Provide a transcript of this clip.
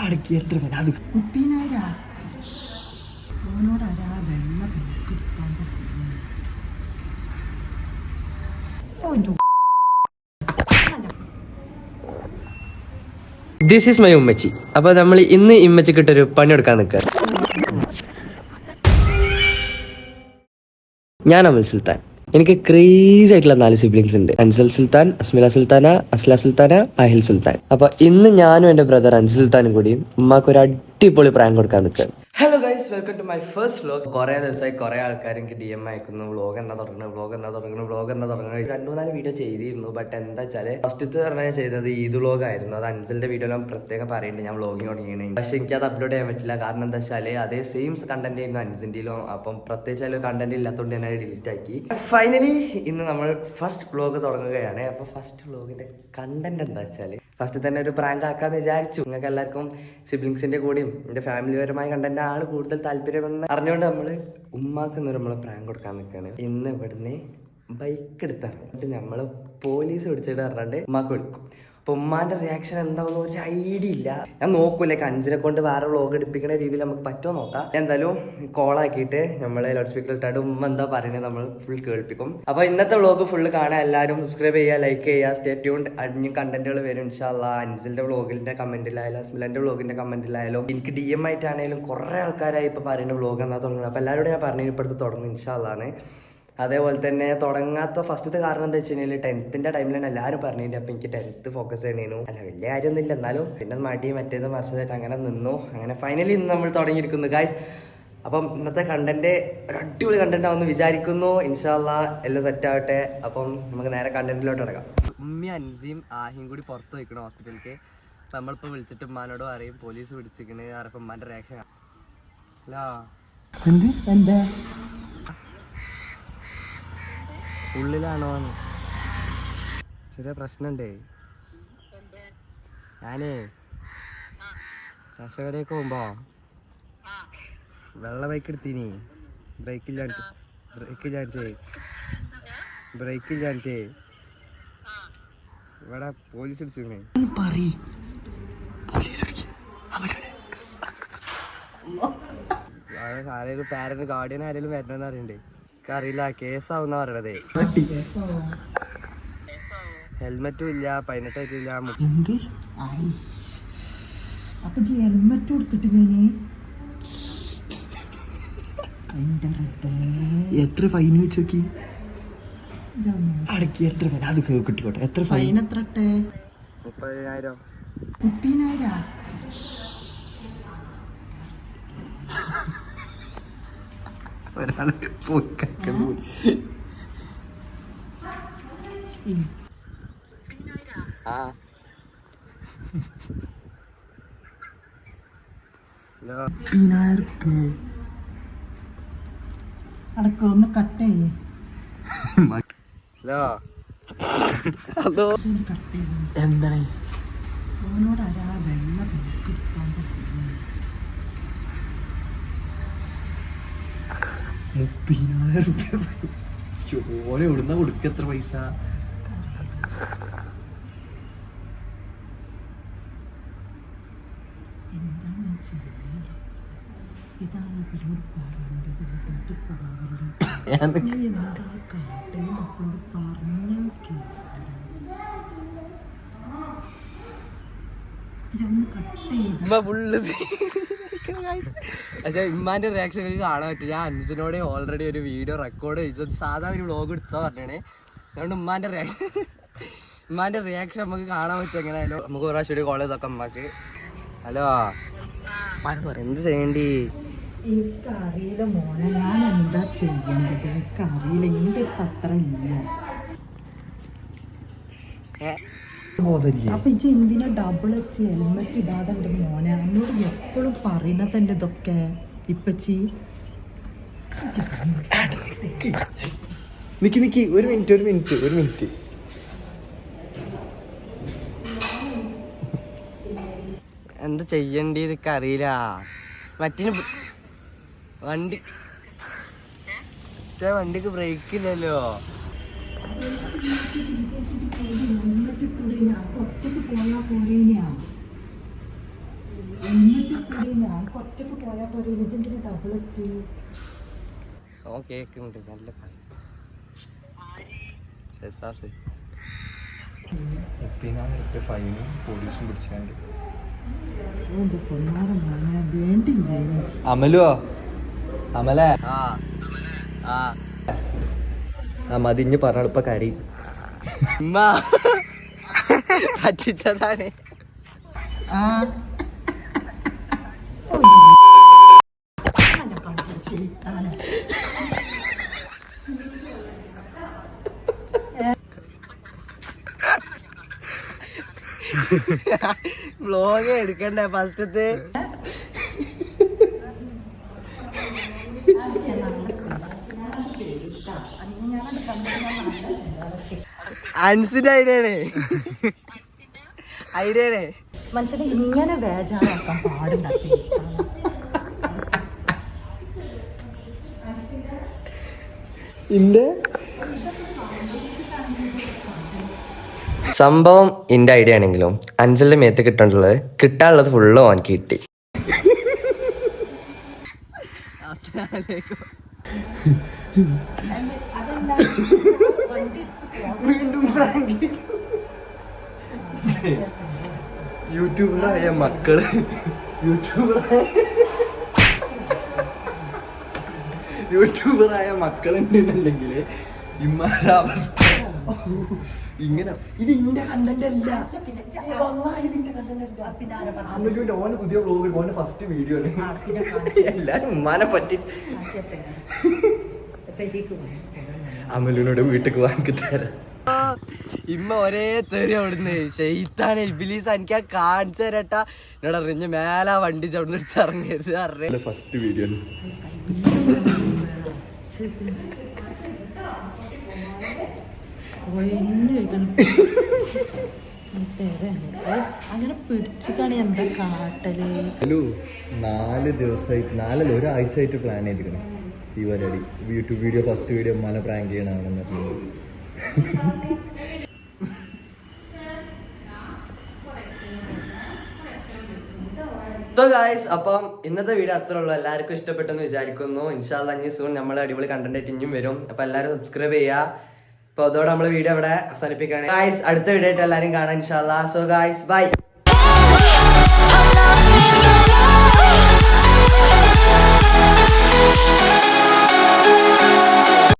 അടക്കി എത്ര പേര് അത് ദിസ് ഈസ് മൈ ഉമ്മച്ചി. അപ്പൊ നമ്മൾ ഇന്ന് ഇമ്മച്ചിക്കിട്ടൊരു പണി എടുക്കാൻ നിൽക്കുക. ഞാൻ അമൽ സുൽത്താൻ. എനിക്ക് ക്രേസി ആയിട്ടുള്ള 4 സിബ്ലിങ്സ് ഉണ്ട്. അൻസൽ സുൽത്താൻ, അസ്മില സുൽത്താന, അസ്ല സുൽത്താന, ആഹിൽ സുൽത്താൻ. അപ്പൊ ഇന്ന് ഞാനും എന്റെ ബ്രദർ അൻസൽ സുൽത്താനും കൂടിയും ഉമ്മാക്ക് ഒരു അടിപൊളി പ്രാങ്ക് കൊടുക്കാൻ നിൽക്കുകയാണ്. Hello guys, welcome to my first vlog. കുറെ ദിവസമായി കുറെ ആൾക്കാർ എനിക്ക് DM അയക്കുന്നു, വ്ലോഗ് എന്നാ തുടങ്ങുന്നത്, വ്ലോഗ് എന്നാ തുടങ്ങുന്നത്, വ്ലോഗ് എന്നാ തുടങ്ങുന്നത്. 2-4 വീഡിയോ ചെയ്തിരുന്നു. ബട്ട് എന്താ വെച്ചാല് ഫസ്റ്റത്തെ പറഞ്ഞാൽ ചെയ്തത് ഈദ് വ്ലോഗ് ആയിരുന്നു. അത് അൻസലിന്റെ വീഡിയോ ഞാൻ പ്രത്യേകം പറയുന്നുണ്ട്, ഞാൻ വ്ലോഗിങ് തുടങ്ങിയാണ്. പക്ഷെ എനിക്ക് അത് അപ്ലോഡ് ചെയ്യാൻ പറ്റില്ല. കാരണം എന്താ വെച്ചാല് അതേ സെയിം കണ്ടന്റ് ആയിരുന്നു അൻസിന്റെയിലും. അപ്പം പ്രത്യേകിച്ച് അതിൽ കണ്ടന്റ് ഇല്ലാത്തതുകൊണ്ട് ഞാൻ ഡിലീറ്റ് ആക്കി. ഫൈനലി ഇന്ന് നമ്മൾ ഫസ്റ്റ് വ്ലോഗ് തുടങ്ങുകയാണ്. അപ്പൊ ഫസ്റ്റ് വ്ലോഗിന്റെ കണ്ടന്റ് എന്താ വെച്ചാല് ഫസ്റ്റ് തന്നെ ഒരു പ്രാങ്ക് ആക്കാന്ന് വിചാരിച്ചു. നിങ്ങൾക്ക് എല്ലാവർക്കും സിബ്ലിങ്സിന്റെ കൂടെയും എന്റെ ഫാമിലി പരമായ കണ്ടന്റ് ആണ് കൂടുതൽ താല്പര്യമെന്ന് അറിഞ്ഞുകൊണ്ട് നമ്മള് ഉമ്മാക്ക് നമ്മള് പ്രാങ്ക് കൊടുക്കാൻ നിൽക്കുകയാണ്. ഇന്ന് ഇവിടുന്ന് ബൈക്ക് എടുത്തിറങ്ങിട്ട് നമ്മള് പോലീസ് പിടിച്ചിട്ട് പറഞ്ഞിട്ട് ഉമ്മാക്ക് വിളിക്കും. അപ്പൊ ഉമ്മാന്റെ റിയാക്ഷൻ എന്താണെന്ന് ഒരു ഐഡിയ ഇല്ല. ഞാൻ നോക്കൂലേ അഞ്ചിനെ കൊണ്ട് വേറെ വ്ലോഗ് എടുപ്പിക്കുന്ന രീതിയിൽ നമുക്ക് പറ്റുമോ നോക്കാം. എന്തായാലും കോളാക്കിയിട്ട് നമ്മള് ലൗഡ് സ്പീക്കർ ഇട്ടാണ്ട് ഉമ്മ എന്താ പറയുന്നത് നമ്മൾ ഫുൾ കേൾപ്പിക്കും. അപ്പൊ ഇന്നത്തെ വ്ലോഗ് ഫുള്ള് കാണാൻ എല്ലാവരും സബ്സ്ക്രൈബ് ചെയ്യുക, ലൈക്ക് ചെയ്യുക, സ്റ്റേ ട്യൂൺഡ്. അടിഞ്ഞ കണ്ടന്റുകൾ വരും ഇൻഷാല്ലാ. അൻസിലിന്റെ വ്ലോഗിന്റെ കമന്റിലായാലും അസ്മിലന്റെ വ്ലോഗിന്റെ കമന്റിലായാലും എനിക്ക് DM ആയിട്ടാണെങ്കിലും കുറെ ആൾക്കാരായി ഇപ്പൊ പറയുന്ന വ്ലോഗ് എന്നാ തുടങ്ങുന്നത്. അപ്പൊ എല്ലാവരോടും ഞാൻ പറഞ്ഞു ഇപ്പോഴത്തെ തുടങ്ങും ഇൻഷാല്ലാന്ന്. അതേപോലെ തന്നെ തുടങ്ങാത്ത ഫസ്റ്റത്തെ കാരണം എന്താ വെച്ച് കഴിഞ്ഞാൽ 10th ടൈമിൽ തന്നെ എല്ലാവരും പറഞ്ഞിട്ടുണ്ട്. അപ്പം എനിക്ക് 10th ഫോക്കസ് ചെയ്യണേനു. അല്ല വലിയ കാര്യമൊന്നുമില്ല, എന്നാലും പിന്നെ മടി മറ്റേത് മറിച്ചതായിട്ട് അങ്ങനെ നിന്നു. അങ്ങനെ ഫൈനലി ഇന്ന് നമ്മൾ തുടങ്ങിയിരിക്കുന്നു ഗൈസ്. അപ്പം ഇന്നത്തെ കണ്ടന്റ് ഒരു അടിപൊളി കണ്ടന്റ് ആവുമെന്ന് വിചാരിക്കുന്നു. ഇൻഷാല്ലാ എല്ലാം സെറ്റ് ആവട്ടെ. അപ്പം നമുക്ക് നേരെ കണ്ടന്റിലോട്ട് ഇടക്കാം. ഉമ്മി അൻസിയും ആഹിയും കൂടി പുറത്ത് വയ്ക്കണം ഹോസ്പിറ്റലിലേക്ക്. അപ്പം നമ്മളിപ്പോൾ വിളിച്ചിട്ട് ഉമ്മാനോട് പറയും പോലീസ് പിടിച്ചിരിക്കണേ. അപ്പം ഉമ്മാൻ്റെ റിയാക്ഷൻ അല്ലോ എന്താ ഉള്ളിലാണോ? ചെറിയ പ്രശ്നമുണ്ടേ. ഞാനേ കടയൊക്കെ പോകുമ്പോ വെള്ള ബൈക്ക് എടുത്തീനി. ബ്രേക്കില്ലാഞ്ഞിട്ടേ ഇവിടെ പോലീസ് അടിച്ചിരിക്കണേ. ആരെങ്കിലും പാരന്റ് ഗാർഡിയൻ ആരെങ്കിലും വരണമെന്ന് അറിയണ്ടേ. അറിയില്ല, കേസാവുന്ന പറയണതേ. ഹെൽമെറ്റും ഇല്ല, 18 ആയിട്ടില്ല. ഹെൽമെറ്റ് കൊടുത്തിട്ടില്ലേ? എത്ര ഫൈൻ വെച്ച് നോക്കി അടക്കി എത്ര ഫൈൻ അത് കിട്ടിക്കോട്ടെ. എത്ര ഫൈൻ? എത്ര? 30,000. 30,000. ഒരാള് പോയി കഴിക്കാൻ പോയി. ആ അടക്ക ഒന്ന് കട്ട് ചെയ്യേ. അതോ എന്താണ് അവനോട് ആരാ വെള്ള ബൈക്ക് എടുക്കാൻ പറ്റുന്നു? 30,000 രൂപ. ഓനെ എവിടുന്ന കൊടുക്ക? എത്ര പൈസ? എന്താ ചെയ്യാ? ഇതാണ് അവരോട് പറഞ്ഞത്. പോയിട്ട് പോകാറുണ്ട്. എന്താ കാട്ടേ മക്കളോട് പറഞ്ഞു കട്ട് ചെയ്ത്. പക്ഷെ ഇമ്മാന്റെ റിയാക്ഷൻ എനിക്ക് കാണാൻ പറ്റും. ഞാൻ അൻസിനോട് ഓൾറെഡി ഒരു വീഡിയോ റെക്കോർഡ് ചെയ്തത് സാധാ ഒരു വ്ലോഗ് എടുത്താ പറഞ്ഞേ. അതുകൊണ്ട് ഉമ്മാന്റെ റിയാക്ഷൻ നമുക്ക് കാണാൻ പറ്റും. എങ്ങനെയായാലും നമുക്ക് ഒരു പ്രാവശ്യം കോൾ ചെയ്തൊക്കെ ഉമ്മാക്ക്. ഹലോ എന്ത് ചെയ്യണ്ടി? എനിക്കറിയില്ല മോനെ, ഞാൻ എന്താ ചെയ്യേണ്ടത് എനിക്കറിയില്ല. എൻ്റെ അടുത്ത് അത്ര ഇല്ല. അപ്പൊ ഇജ്ജ് എന്തിനാ ഡബിൾ വെച്ച് ഹെൽമെറ്റ് ഇടാതെ എൻ്റെ മോനെ? എന്നോട് എപ്പോഴും പറയുന്നത് എൻ്റെ ഇതൊക്കെ. ഇപ്പച്ചി നിക്ക് ഒരു മിനിറ്റ്. എന്താ ചെയ്യണ്ടേ ഇതൊക്കെ അറിയില്ല. വണ്ടിക്ക് ബ്രേക്ക് ഇല്ലല്ലോ. ഒറ്റ പോരേനാ എന്നിട്ട് പോരേനാ ഒറ്റക്ക് പോയാൽ പോരേ ഇതിന്റെ ഡബിൾ വെച്ച് ഓ കേക്കുന്നുണ്ട് നല്ല ഫൈനും പോലീസും പിടിച്ചാണ്ട് എന്റെ പൊന്നാരം മോനെ വേണ്ടില്ല അമലോ അമലേ ആ മതിഞ്ഞ് പറഞ്ഞ ഇപ്പൊ കരയും പറ്റിച്ചതാണ് വ്ലോഗ് എടുക്കണ്ടേ ഫസ്റ്റത്തെ അൻസിന്റെ ഐഡിയാണ് മനുഷ്യനെ ഇങ്ങനെ ബേജാറാക്കാൻ പാടില്ല സംഭവം എന്റെ ഐഡിയ ആണെങ്കിലും അഞ്ചലിന്റെ മേത്ത് കിട്ടേണ്ടത് കിട്ടാനുള്ളത് ഫുള്ള് ഓൻ കിട്ടി. യൂട്യൂബറായ മക്കള് യൂട്യൂബറായ മക്കളുണ്ടെന്നുണ്ടെങ്കിൽ ഇമ്മാരുടെ അവസ്ഥ ഇങ്ങനെ. ഇത് ഇന്റെ കണ്ടന്റ് അല്ല, അമ്മയുടെ ഓന് പുതിയ വ്ലോഗ്, ഓന്റെ ഫസ്റ്റ് വീഡിയോ ആണ്. എല്ലാരും ഉമ്മാനെ പറ്റി അമലിനോട് വീട്ടിൽ വാങ്ങി തരാം. ഇമ്മ ഒരേ തെറി അവിടുന്ന് ഷെയ്ത്താൻ ഇബിലീസ് എനിക്ക് കാണിച്ചു തരട്ടാ എന്നോട് അറിഞ്ഞ മേലാ വണ്ടി ചവിടിച്ച് ഇറങ്ങരുത് അറിയാം. ഫസ്റ്റ് വീഡിയോ അങ്ങനെ പിടിച്ചിക്കാണ് എന്താ കാട്ടല്. 4 ദിവസമായിട്ട് 4 ഒരാഴ്ച ആയിട്ട് പ്ലാൻ ചെയ്തിരിക്കണം ഈ പരിപാടി. യൂട്യൂബ് വീഡിയോ ഫസ്റ്റ് വീഡിയോ ഉമ്മാനെ പ്രാങ്ക് ചെയ്യണമെന്ന് പറഞ്ഞത്. സോ ഗായ്സ്, അപ്പം ഇന്നത്തെ വീഡിയോ അത്രേ ഉള്ളൂ. എല്ലാവർക്കും ഇഷ്ടപ്പെട്ടെന്ന് വിചാരിക്കുന്നു. ഇൻഷാല്ലാ ഇനി സൂൺ നമ്മൾ അടിപൊളി കണ്ടന്റ് ആയിട്ട് ഇനിയും വരും. അപ്പൊ എല്ലാവരും സബ്സ്ക്രൈബ് ചെയ്യുക. അപ്പൊ അതോടെ നമ്മൾ വീഡിയോ ഇവിടെ അവസാനിപ്പിക്കുകയാണ് ഗായ്സ്. അടുത്ത വീഡിയോ ആയിട്ട് എല്ലാവരും കാണാം ഇൻഷാല്ലാ. So guys bye.